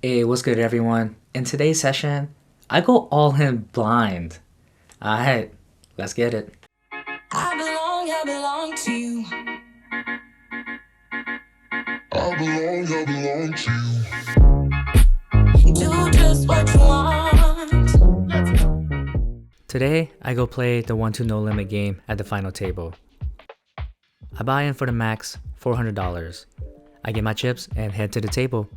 Hey, what's good, everyone? In today's session, I go all in blind. Alright, let's get it. I belong to you. I belong to you. Do just what you want. Today, I go play the 1 2 No Limit game at the final table. I buy in for the max $400. I get my chips and head to the table.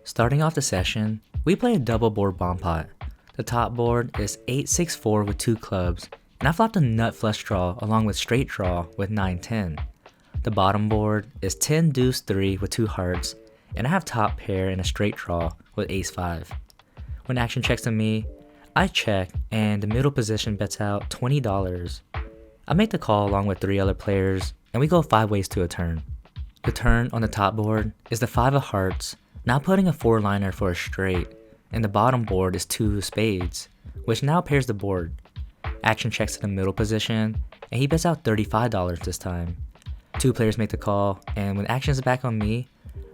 Starting off the session, we play a double board bomb pot. The top board is 8-6-4 with 2 clubs, and I flopped a nut flush draw along with straight draw with 9-10. The bottom board is 10 deuce 3 with 2 hearts, and I have top pair and a straight draw with ace 5. When action checks to me, I check and the middle position bets out $20. I make the call along with 3 other players, and we go 5 ways to a turn. The turn on the top board is the 5 of hearts, now putting a 4-liner for a straight, and the bottom board is 2 spades, which now pairs the board. Action checks to the middle position, and he bets out $35 this time. 2 players make the call, and when action is back on me,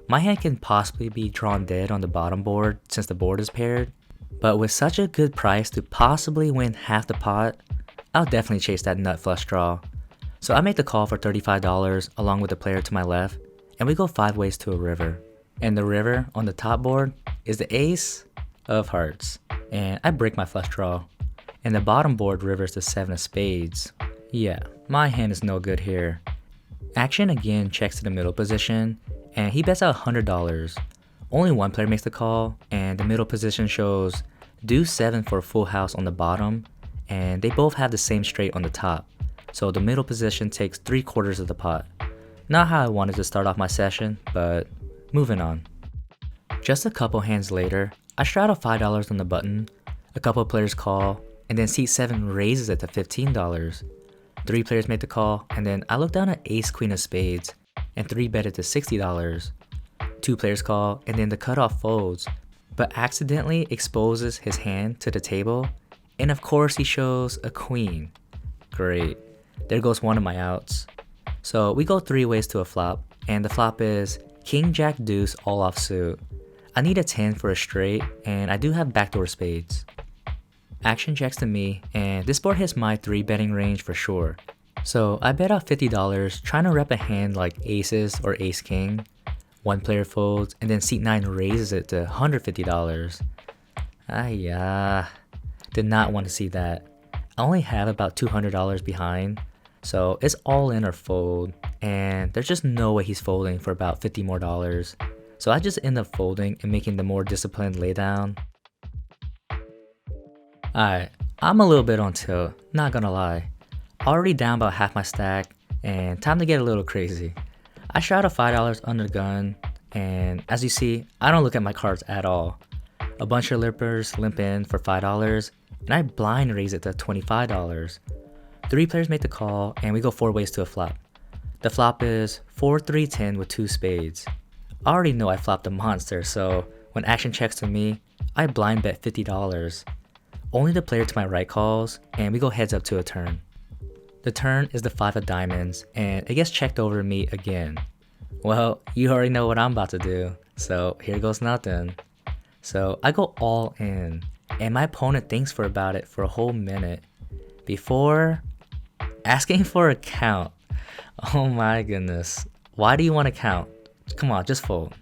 my hand can possibly be drawn dead on the bottom board since the board is paired, but with such a good price to possibly win half the pot, I'll definitely chase that nut flush draw. So I make the call for $35 along with the player to my left, and we go 5 ways to a river. And the river on the top board is the ace of hearts, and I break my flush draw. And the bottom board rivers the 7 of spades. Yeah, my hand is no good here. Action again checks to the middle position, and he bets out $100. Only one player makes the call, and the middle position shows deuce 7 for a full house on the bottom, and they both have the same straight on the top. So the middle position takes 3/4 of the pot. Not how I wanted to start off my session, but moving on. Just a couple hands later, I straddle $5 on the button, a couple players call, and then seat 7 raises it to $15. 3 players make the call, and then I look down at ace queen of spades, and 3 bet it to $60. 2 players call, and then the cutoff folds, but accidentally exposes his hand to the table, and of course he shows a queen. Great, there goes one of my outs. So we go 3 ways to a flop, and the flop is king jack deuce all offsuit. I need a 10 for a straight, and I do have backdoor spades. Action checks to me, and this board hits my 3 betting range for sure. So I bet out $50 trying to rep a hand like aces or ace king. One player folds, and then seat 9 raises it to $150. Did not want to see that. I only have about $200 behind, so it's all in or fold, and there's just no way he's folding for about $50 more. So I just end up folding and making the more disciplined laydown. Alright, I'm a little bit on tilt, not gonna lie. Already down about half my stack, and time to get a little crazy. I straddle $5 under the gun, and as you see, I don't look at my cards at all. A bunch of limpers limp in for $5, and I blind raise it to $25. 3 players make the call, and we go 4 ways to a flop. The flop is 4-3-10 with 2 spades. I already know I flopped a monster, so when action checks to me, I blind bet $50. Only the player to my right calls, and we go heads up to a turn. The turn is the 5 of diamonds, and it gets checked over to me again. Well, you already know what I'm about to do, so here goes nothing. So I go all in, and my opponent thinks for about it for a whole minute before asking for a count. Oh my goodness. Why do you want to count? Come on, just fold.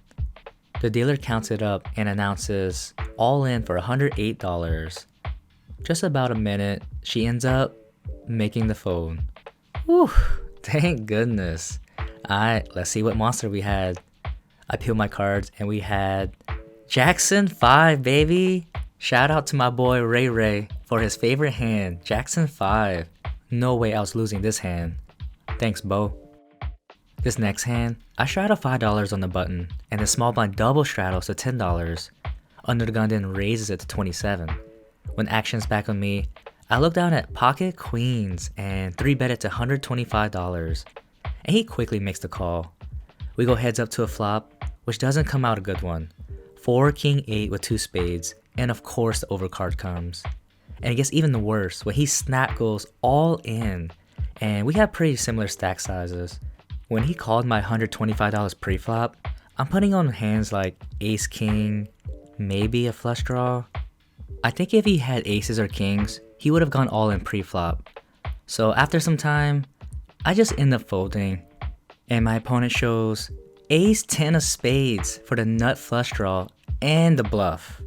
The dealer counts it up and announces all in for $108. Just about a minute, she ends up making the fold. Whew, thank goodness. Alright, let's see what monster we had. I peeled my cards and we had Jackson 5, baby. Shout out to my boy Ray Ray for his favorite hand, Jackson 5. No way I was losing this hand. Thanks, Bo. This next hand, I straddle $5 on the button, and the small blind double straddles to $10. Under the gun then raises it to $27. When action's back on me, I look down at pocket queens and 3 bet it to $125. And he quickly makes the call. We go heads up to a flop, which doesn't come out a good one. 4 king 8 with 2 spades, and of course the overcard comes. And it gets even worse when he snap goes all in, and we have pretty similar stack sizes. When he called my $125 pre-flop, I'm putting on hands like ace king, maybe a flush draw. I think if he had aces or kings, he would have gone all in pre-flop. So after some time, I just end up folding, and my opponent shows ace 10 of spades for the nut flush draw and the bluff.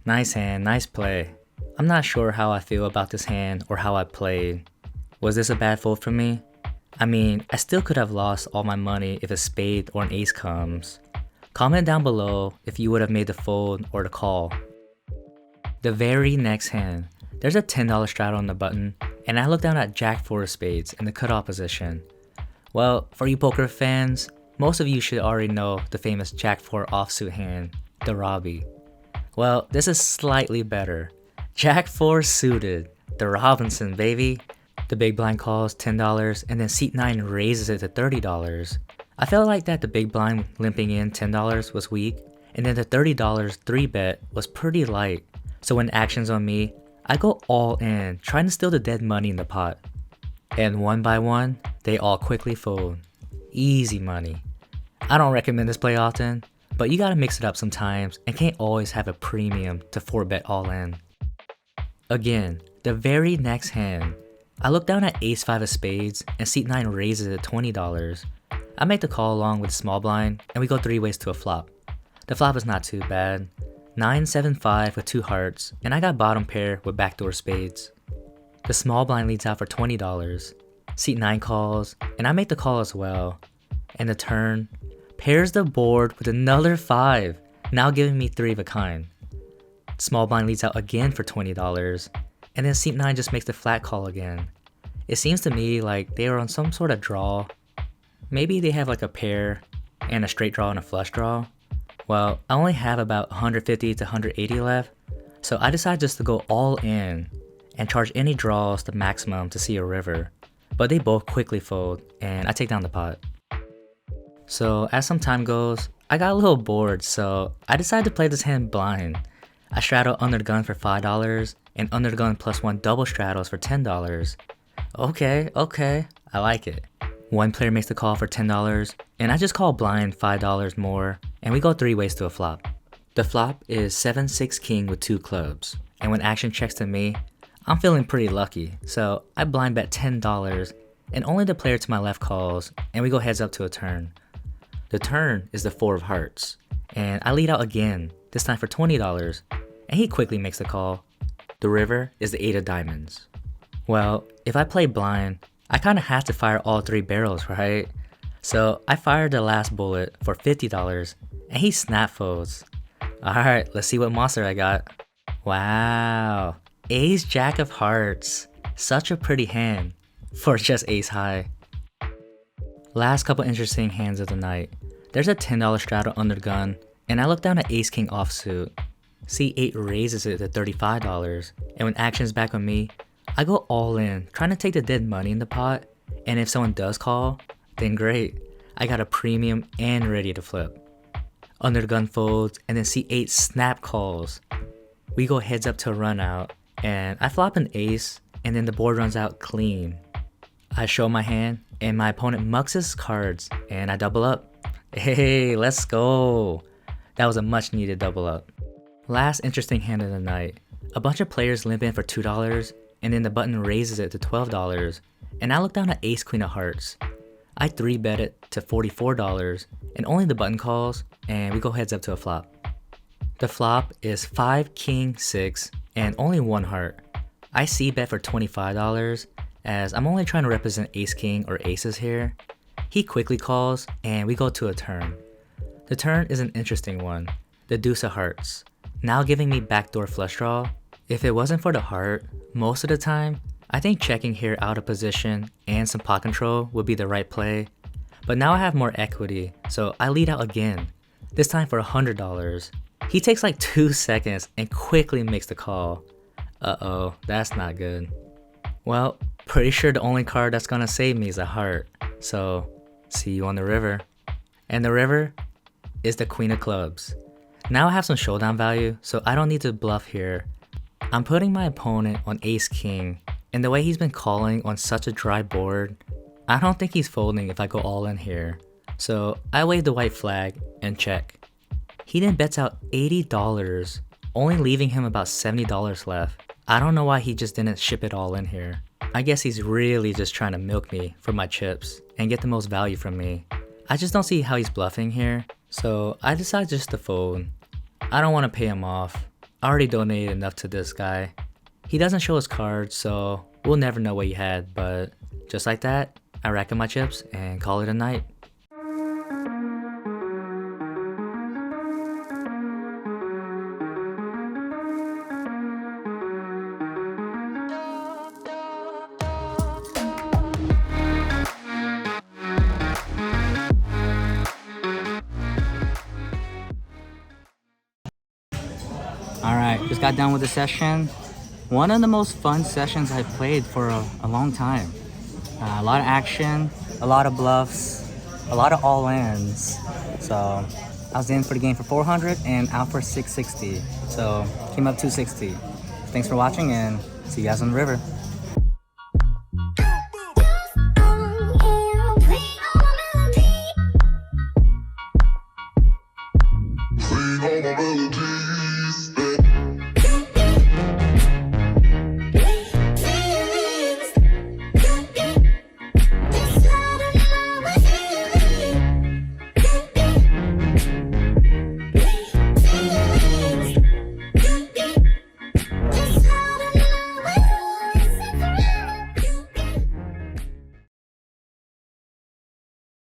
Nice hand, nice play. I'm not sure how I feel about this hand or how I played. Was this a bad fold for me? I mean, I still could have lost all my money if a spade or an ace comes. Comment down below if you would have made the fold or the call. The very next hand, there's a $10 straddle on the button, and I look down at Jack 4 of spades in the cutoff position. Well, for you poker fans, most of you should already know the famous Jack 4 offsuit hand, the Robbie. Well, this is slightly better. Jack 4 suited, the Robinson baby. The big blind calls $10 and then seat 9 raises it to $30. I felt like that the big blind limping in $10 was weak, and then the $30 3-bet was pretty light. So when action's on me, I go all in, trying to steal the dead money in the pot. And one by one, they all quickly fold. Easy money. I don't recommend this play often, but you gotta mix it up sometimes and can't always have a premium to 4-bet all in. Again, the very next hand, I look down at ace 5 of spades and seat 9 raises it to $20. I make the call along with the small blind and we go 3 ways to a flop. The flop is not too bad. 9-7-5 with 2 hearts, and I got bottom pair with backdoor spades. The small blind leads out for $20. Seat 9 calls, and I make the call as well. And the turn pairs the board with another 5, now giving me 3 of a kind. Small blind leads out again for $20, and then seat 9 just makes the flat call again. It seems to me like they are on some sort of draw. Maybe they have like a pair and a straight draw and a flush draw. Well, I only have about 150 to 180 left, so I decide just to go all in and charge any draws the maximum to see a river, but they both quickly fold and I take down the pot. So as some time goes, I got a little bored, so I decided to play this hand blind. I straddle under the gun for $5 and under the gun plus 1 double straddles for $10. Okay, I like it. One player makes the call for $10, and I just call blind $5 more, and we go 3 ways to a flop. The flop is 7-6 king with 2 clubs, and when action checks to me, I'm feeling pretty lucky, so I blind bet $10, and only the player to my left calls, and we go heads up to a turn. The turn is the 4 of hearts, and I lead out again, this time for $20, and he quickly makes the call. The river is the 8 of diamonds. Well, if I play blind, I kinda have to fire all 3 barrels, right? So I fired the last bullet for $50 and he snap folds. Alright, let's see what monster I got. Wow, ace jack of hearts. Such a pretty hand for just ace high. Last couple interesting hands of the night. There's a $10 straddle under the gun and I look down at ace king offsuit. C8 raises it to $35 and when action's back on me, I go all in, trying to take the dead money in the pot, and if someone does call, then great, I got a premium and ready to flip. Under the gun folds, and then C8 snap calls. We go heads up to a run out, and I flop an ace, and then the board runs out clean. I show my hand, and my opponent mucks his cards, and I double up. Hey, let's go! That was a much needed double up. Last interesting hand of the night. A bunch of players limp in for $2, and then the button raises it to $12, and I look down at ace queen of hearts. I 3-bet it to $44, and only the button calls, and we go heads up to a flop. The flop is 5 king 6, and only 1 heart. I c-bet for $25, as I'm only trying to represent ace king or aces here. He quickly calls, and we go to a turn. The turn is an interesting one, the deuce of hearts, now giving me backdoor flush draw. If it wasn't for the heart, most of the time, I think checking here out of position and some pot control would be the right play. But now I have more equity, so I lead out again, this time for $100. He takes like 2 seconds and quickly makes the call. Uh-oh, that's not good. Well, pretty sure the only card that's gonna save me is a heart, so see you on the river. And the river is the queen of clubs. Now I have some showdown value, so I don't need to bluff here. I'm putting my opponent on ace king, and the way he's been calling on such a dry board, I don't think he's folding if I go all in here. So I waved the white flag and check. He then bets out $80, only leaving him about $70 left. I don't know why he just didn't ship it all in here. I guess he's really just trying to milk me for my chips and get the most value from me. I just don't see how he's bluffing here, so I decided just to fold. I don't want to pay him off. I already donated enough to this guy. He doesn't show his cards, so we'll never know what he had, but just like that, I rack up my chips and call it a night. Alright, just got done with the session. One of the most fun sessions I've played for a long time. A lot of action, a lot of bluffs, a lot of all-ins. So I was in for the game for 400 and out for 660. So came up 260. Thanks for watching and see you guys on the river.